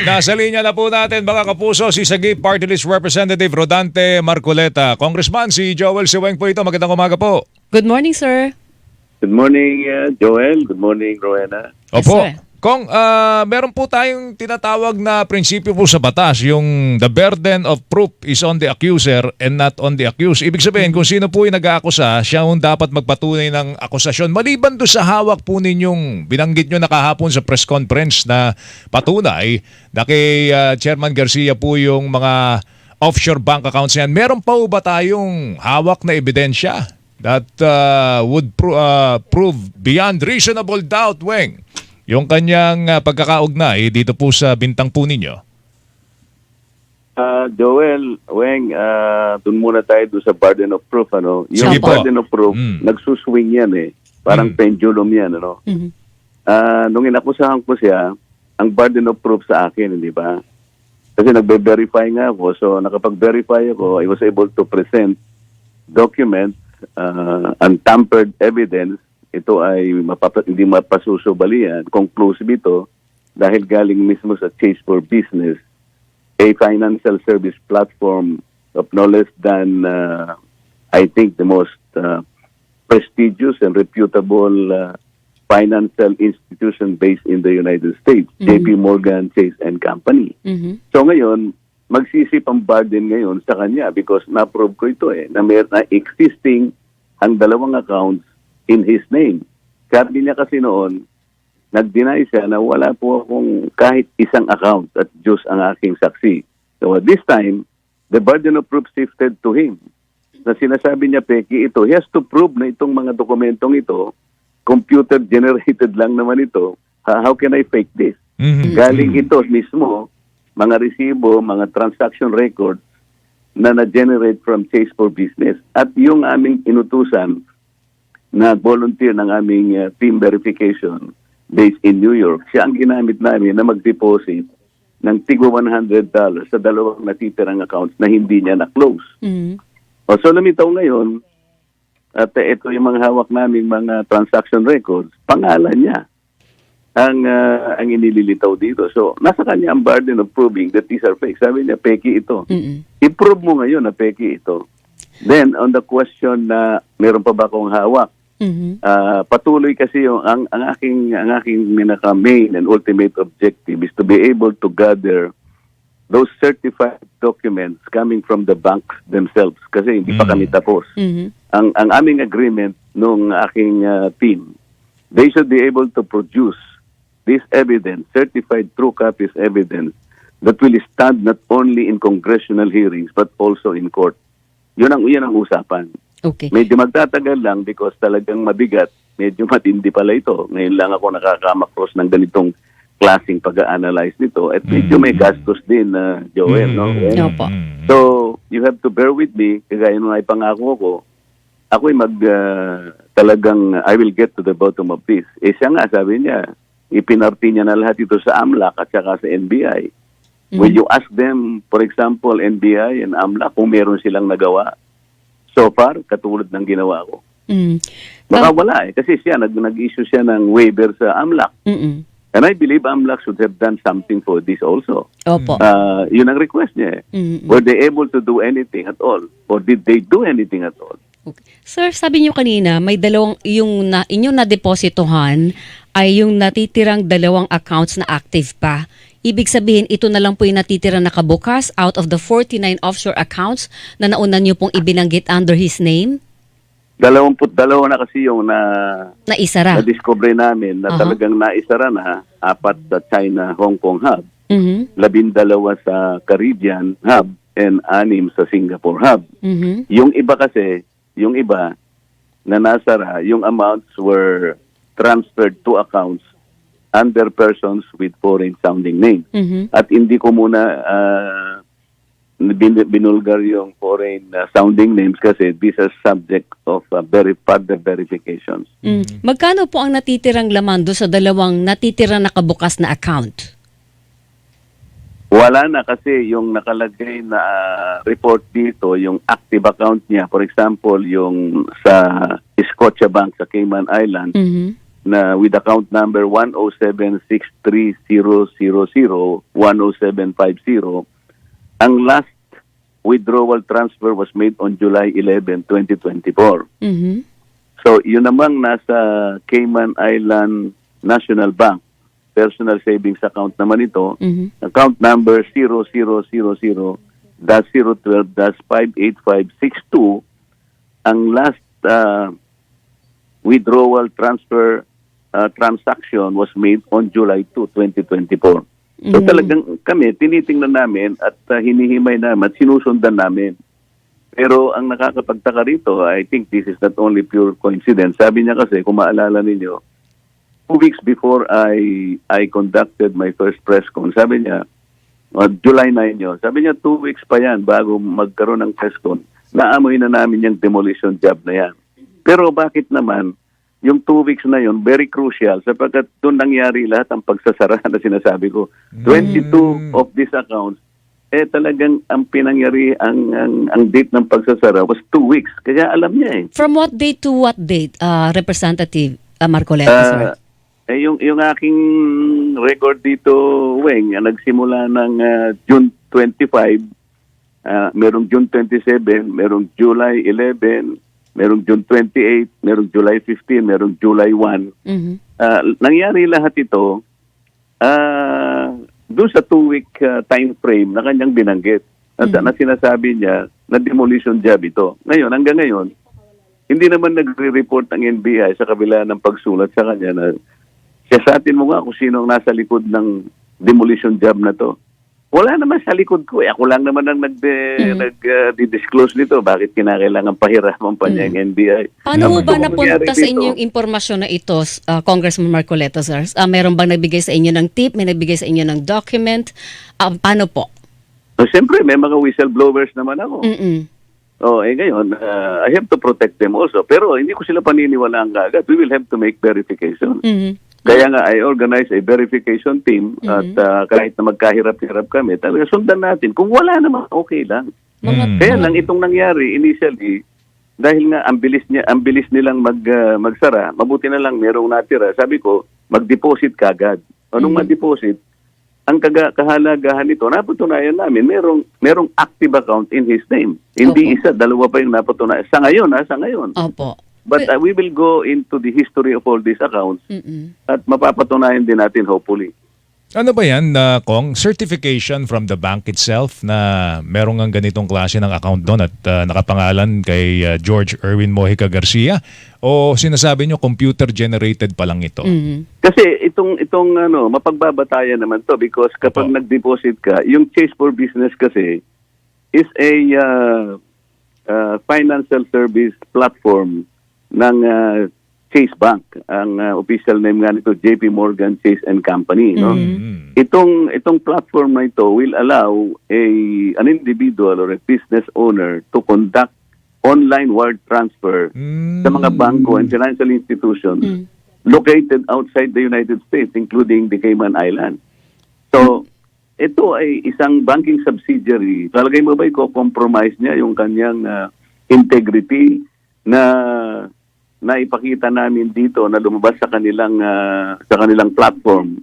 Nasa linya na po natin mga kapuso si Sagip Party List Representative Rodante Marcoleta. Congressman, si Joel Siweng po ito. Magandang umaga po. Good morning, sir. Good morning, Joel. Good morning, Rowena. Yes, Opo. sir. Kung meron po tayong tinatawag na prinsipyo po sa batas, yung the burden of proof is on the accuser and not on the accused. Ibig sabihin, kung sino po yung nag-aakusa, siya yung dapat magpatunay ng akusasyon. Maliban doon sa hawak po ninyong binanggit nyo na kahapon sa press conference na patunay na kay Chairman Garcia po yung mga offshore bank accounts niyan. Meron pa po ba tayong hawak na ebidensya that would prove beyond reasonable doubt, Weng, yung kanyang pagkakaugnay dito po sa bintang po ninyo? Joel, Weng, dun muna tayo doon sa burden of proof. Ano? Yung Sige po. burden of proof, nagsuswing yan eh. Parang pendulum yan. Ano? Nung inakusahan ko siya, ang burden of proof sa akin, hindi ba? Kasi nagbe-verify nga ako. So nakapag-verify ako, I was able to present documents, untampered evidence. Ito ay hindi mapasusubalian. Conclusive ito dahil galing mismo sa Chase for Business, a financial service platform of no less than, I think, the most prestigious and reputable financial institution based in the United States, JP Morgan Chase and Company. So ngayon, magsisip ang burden ngayon sa kanya because na-prove ko ito na may existing ang dalawang accounts in his name. Sabi niya kasi noon, nag-deny siya na wala po akong kahit isang account at Diyos ang aking saksi. So at this time, the burden of proof shifted to him. Na sinasabi niya, peki ito, he has to prove na itong mga dokumentong ito, computer-generated lang naman ito, how can I fake this? Galing ito mismo, mga resibo, mga transaction records na na-generate from Chase for Business. At yung aming inutusan na volunteer ng aming team verification based in New York, siya ang ginamit namin na mag-deposit ng tigwa $100 sa dalawang natitirang accounts na hindi niya na-close. So lumitaw ngayon, at ito yung mga hawak naming mga transaction records, pangalan niya ang inililitaw dito. So nasa kanya ang burden of proving that these are fake. Sabi niya, peki ito. I-prove mo ngayon na peki ito. Then, on the question na meron pa ba akong hawak, patuloy kasi yung ang aking main and ultimate objective is to be able to gather those certified documents coming from the banks themselves kasi hindi pa kami tapos. Ang aming agreement nung aking team, they should be able to produce this evidence, certified true copies evidence that will stand not only in congressional hearings but also in court. Yun ang usapan. Okay. Medyo magtatagal lang because talagang mabigat. Medyo matindi pala ito. Ngayon lang ako nakakamakros ng ganitong klaseng pag-analyze nito. At medyo may gastos din, Joel. No? Opo. So, you have to bear with me. Kagaya nung ay pangako ko, ako'y talagang, I will get to the bottom of this. Siya nga, sabi niya, ipinarti niya na lahat ito sa AMLAC at saka sa NBI. Will you ask them, for example, NBI and AMLAC, kung meron silang nagawa? So far, katulad ng ginawa ko. Baka wala kasi siya, nag-issue siya ng waiver sa AMLAC. And I believe AMLAC should have done something for this also. Opo. Yun ang request niya. Were they able to do anything at all? Or did they do anything at all? Okay. Sir, sabi niyo kanina, may inyong na-depositohan ay yung natitirang dalawang accounts na active pa. Ibig sabihin, ito na lang po yung natitira nakabukas out of the 49 offshore accounts na nauna niyo pong ibinanggit under his name? 22 na kasi yung Naisara? na-discover namin na talagang naisara na, 4 sa China, Hong Kong hub, 12 sa Caribbean hub, and 6 sa Singapore hub. Yung iba kasi, na nasara, yung amounts were transferred to accounts under persons with foreign sounding names. At hindi ko muna binulgar yung foreign sounding names kasi this is subject of further verifications. Magkano po ang natitirang laman do sa dalawang natitirang nakabukas na account? Wala na kasi yung nakalagay na report dito, yung active account niya. For example, yung sa Scotiabank sa Cayman Islands, na with account number 1076300010750. Ang last withdrawal transfer was made on July 11, 2024. Mhm. So, yun namang nasa Cayman Island National Bank personal savings account naman ito, Mhm. account number 0000-012-58562. Ang last withdrawal transfer transaction was made on July 2, 2024. So talagang kami, tinitingnan namin at hinihimay namin at sinusundan namin. Pero ang nakakapagtaka rito, I think this is not only pure coincidence. Sabi niya kasi, kung maalala ninyo, 2 weeks before I conducted my first press con, sabi niya, July 9 yun, sabi niya 2 weeks pa yan bago magkaroon ng press con, naamoy na namin yung demolition job na yan. Pero bakit naman, yung 2 weeks na yun, very crucial sapagkat doon nangyari lahat ang pagsasara na sinasabi ko. 22 of these accounts, talagang ang pinangyari, ang date ng pagsasara was 2 weeks. Kaya alam niya eh. From what date to what date, Representative Marcoleta, sir? Yung aking record dito, Weng, nagsimula ng June 25, merong June 27, merong July 11, merong June 28, merong July 15, merong July 1. Mhm. Nangyari lahat ito doon sa 2-week time frame na kanyang binanggit. Na sinasabi niya na demolition job ito. Ngayon, hanggang ngayon, hindi naman nagre-report ang NBI sa kabila ng pagsulat sa kanya na siyasatin mo nga kung sino ang nasa likod ng demolition job na to. Wala naman sa likod ko. Ako lang naman ang nag-disclose nito. Bakit kinakailangan pahiraman pa niya ang NBI? Paano mo Tapos ba kung napunta mangyari sa dito, inyo yung impormasyon na ito, Congressman Marcoleta, sir? Meron bang nagbigay sa inyo ng tip? May nagbigay sa inyo ng document? Paano po? Siyempre, may mga whistleblowers naman ako. Mm-mm. Ngayon, I have to protect them also. Pero hindi ko sila paniniwalaan kaagad. We will have to make verification. Mhm. Kaya nga, I organize a verification team at kahit na magkahirap-hirap kami, talaga sundan natin. Kung wala naman, okay lang. Kaya lang itong nangyari initially, dahil nga ang bilis nilang magsara, mabuti na lang merong natira. Sabi ko, mag-deposit kagad. Anong ma-deposit? Ang kahalagahan nito, napatunayan namin, merong active account in his name. Hindi isa, dalawa pa yung napatunayan. Sa ngayon. Opo. But we will go into the history of all these accounts at mapapatunayan din natin hopefully. Ano ba yan, Kong? Certification from the bank itself na merong ang ganitong klase ng account doon at nakapangalan kay George Erwin Mojica Garcia? O sinasabi nyo computer-generated pa lang ito? Kasi itong mapagbabatayan naman to because kapag nag-deposit ka, yung Chase for Business kasi is a financial service platform ng Chase Bank. Ang official name nga nito, JP Morgan Chase and Company. No? Itong platform na ito will allow an individual or a business owner to conduct online wire transfer sa mga bangko and financial institutions located outside the United States, including the Cayman Islands. So, ito ay isang banking subsidiary. Talagay mo ba i-compromise niya yung kanyang integrity na ipakita namin dito na lumabas sa kanilang platform.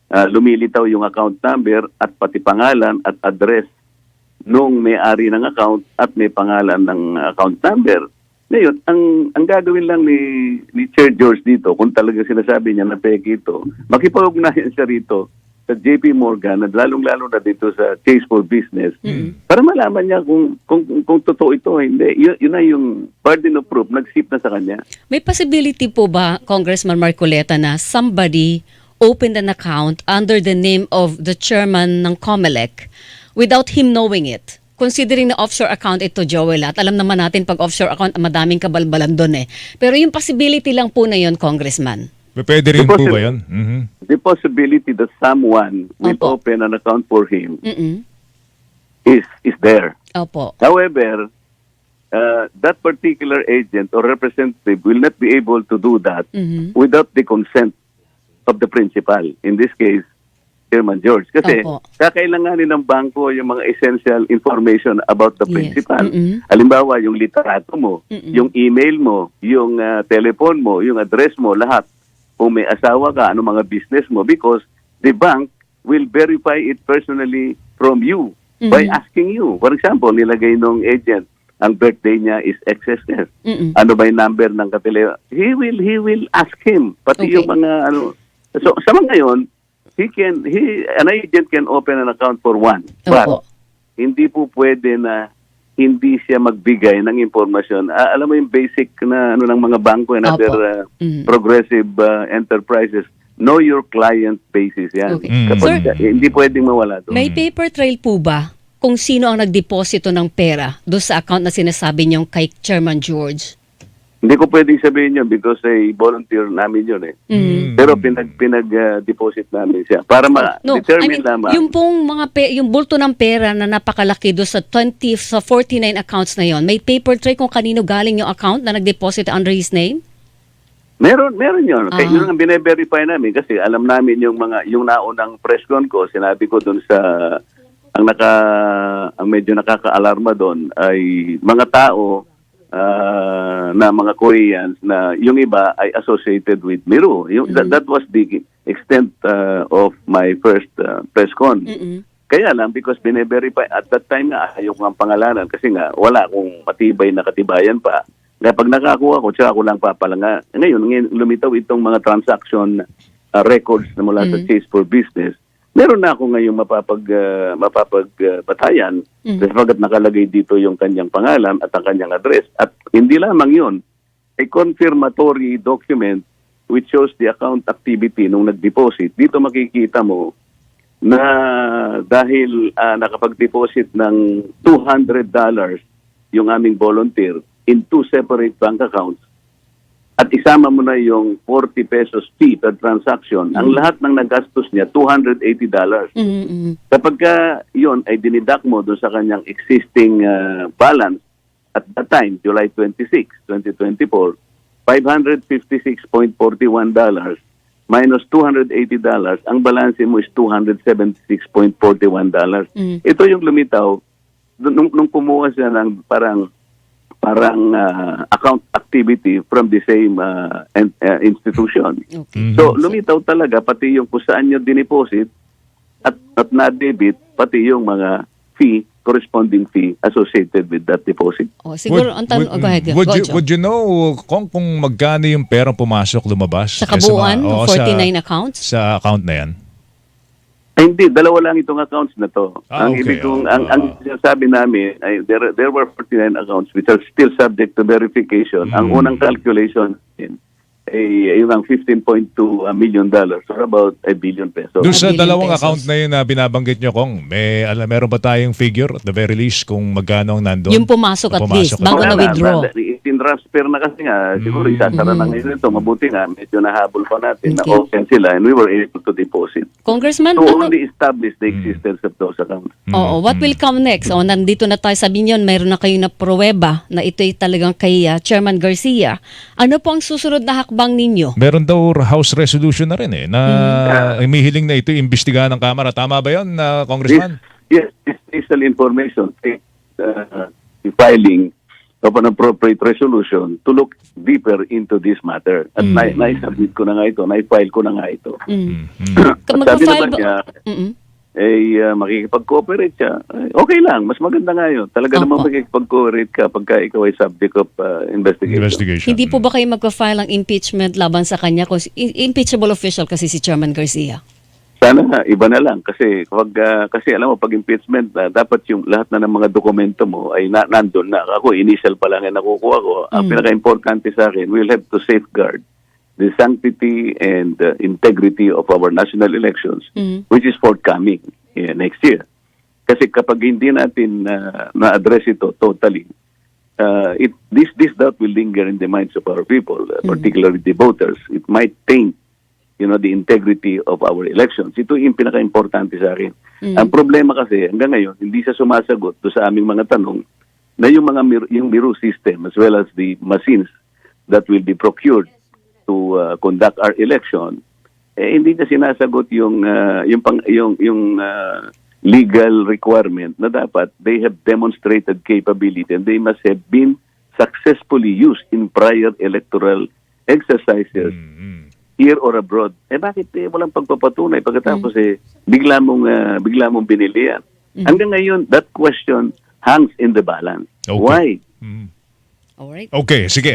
Lumilitaw yung account number at pati pangalan at address nung may-ari ng account at may pangalan ng account number. Ngayon, ang gagawin lang ni Chair George dito, kung talaga sinasabi niya na peke ito, makipag-ugnayan siya rito sa JP Morgan at lalong-lalo na dito sa Chase for Business para malaman niya kung totoo ito o hindi. Yun na yung burden of proof, nag-sip na sa kanya. May possibility po ba, Congressman Marcoleta, na somebody opened an account under the name of the chairman ng COMELEC without him knowing it? Considering na offshore account ito, Joel, at alam naman natin pag offshore account, madaming kabalbalan doon eh. Pero yung possibility lang po na yun, Congressman. Pwede rin po ba yun? The possibility that someone will open an account for him is there. Opo. However, that particular agent or representative will not be able to do that without the consent of the principal. In this case, Chairman George. Kasi kakailanganin ng bangko yung mga essential information about the principal. Halimbawa, yung literato mo, yung email mo, yung telephone mo, yung address mo, lahat. kung may asawa ka, ano mga business mo, because the bank will verify it personally from you by asking you. For example, nilagay nung agent, ang birthday niya is XSS. Ano ba yung number ng katile? He will ask him. Pati Okay. yung mga ano. So sa mga ngayon, an agent can open an account for one. But Opo. hindi po pwede na hindi siya magbigay ng impormasyon. Alam mo yung basic na ano ng mga bangko and other progressive enterprises. Know your client basis yan. Okay. Kapag Sir, hindi pwedeng mawala doon. May paper trail po ba kung sino ang nagdeposito ng pera doon sa account na sinasabi niyong kay Chairman George? Hindi ko pwedeng sabihin yun because volunteer namin yun eh. Pero pinag-deposit namin siya para ma-determine lamang. Yung pong yung bulto ng pera na napakalaki doon sa 49 accounts na yon, may paper trail kung kanino galing yung account na nagdeposit under his name? Meron yun. Kaya yun ang bine-verify namin kasi alam namin yung naunang press con ko, sinabi ko doon sa ang medyo nakaka-alarma doon ay mga tao na mga Koreans na yung iba ay associated with Miru. That was the extent of my first press con. Kaya lang, because bine-verify, at that time nga, ayaw ko ang pangalanan kasi nga, wala akong matibay na katibayan pa. Kapag nakakuha ko, tsaka ko lang papalanga. Ngayon, lumitaw itong mga transaction records na mula sa Chase for Business. Meron na ako ngayong mapapagbatayan sapagkat nakalagay dito yung kanyang pangalan at ang kanyang address. At hindi lamang yun, a confirmatory document which shows the account activity nung nag-deposit. Dito makikita mo na dahil nakapag-deposit ng $200 yung aming volunteer in 2 separate bank accounts, at isama mo na yung 40 pesos fee per transaction, ang lahat ng nagastos niya, $280. Kapag yun ay dinidak mo doon sa kanyang existing balance, at that time, July 26, 2024, $556.41 minus $280, ang balanse mo is $276.41. Ito yung lumitaw, nung kumuha siya ng parang account activity from the same institution. Okay. So, lumitaw talaga pati yung kung saan nyo dineposit at na-debit, pati yung mga corresponding fee associated with that deposit. Siguro, go ahead. Would you know kung magkano yung perang pumasok, lumabas? Sa kabuuan, 49 accounts? Sa account na yan? Ay, hindi, dalawa lang itong accounts na to. Ang okay. ibig kong, ang sinasabi namin, ay, there were 49 accounts which are still subject to verification. Ang unang calculation ay yung ang $15.2 million or about $1 billion pesos. Doon sa $1 billion dalawang pesos. account na yun na binabanggit nyo, Kong, meron ba tayong figure at the very least kung magkano ang nandun? Yung pumasok at least, bago na withdraw. Itinransfer na kasi nga, siguro isasara na ngayon ito. Mabuti nga, medyo nahabol pa natin na Okay. open sila and we were able to deposit. Congressman, To only establish the existence of those accounts. what will come next? Nandito na tayo, sabi niyo, mayroon na kayo na pruweba na ito'y talagang kay Chairman Garcia. Ano po ang susunod na hakbang ninyo? Meron daw House resolution na rin na imihiling na ito imbestigahan ng Kamara. Tama ba yun, Congressman? Yes, this is information. The filing of an appropriate resolution to look deeper into this matter. At na-submit ko na nga ito, na-file ko na nga ito. At sabi naman niya, makikipag-cooperate siya. Okay lang, mas maganda nga yun. Talaga naman makikipag-cooperate ka pagka ikaw ay subject of investigation. Hindi po ba kayo magpa-file ng impeachment laban sa kanya? Impeachable official kasi si Chairman Garcia. Sana nga, iba na lang. Kasi kasi alam mo, pag impeachment, dapat yung lahat na ng mga dokumento mo ay nandun na. Ako, initial pa lang yung nakukuha ko. Ang pinaka-importante sa akin, we'll have to safeguard the sanctity and integrity of our national elections, which is forthcoming next year. Kasi kapag hindi natin na-address ito totally, this doubt will linger in the minds of our people, particularly the voters. It might taint the integrity of our elections. Ito yung pinaka-importante sa akin. Ang problema kasi, hanggang ngayon, hindi siya sumasagot sa aming mga tanong na yung Miru system as well as the machines that will be procured to conduct our election, hindi niya sinasagot yung legal requirement na dapat they have demonstrated capability and they must have been successfully used in prior electoral exercises here or abroad. Bakit walang pagpapatunay pagkatapos bigla mong binili yan? Hanggang ngayon, that question hangs in the balance. Okay. Why? Alright. Okay, sige.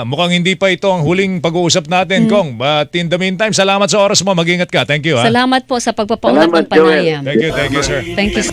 Mukhang hindi pa ito ang huling pag-uusap natin, Kong. But in the meantime, salamat sa oras mo. Mag-ingat ka. Thank you. Salamat po sa pagpapaunlak Salamat, ng panayam. Thank you, sir. Thank you.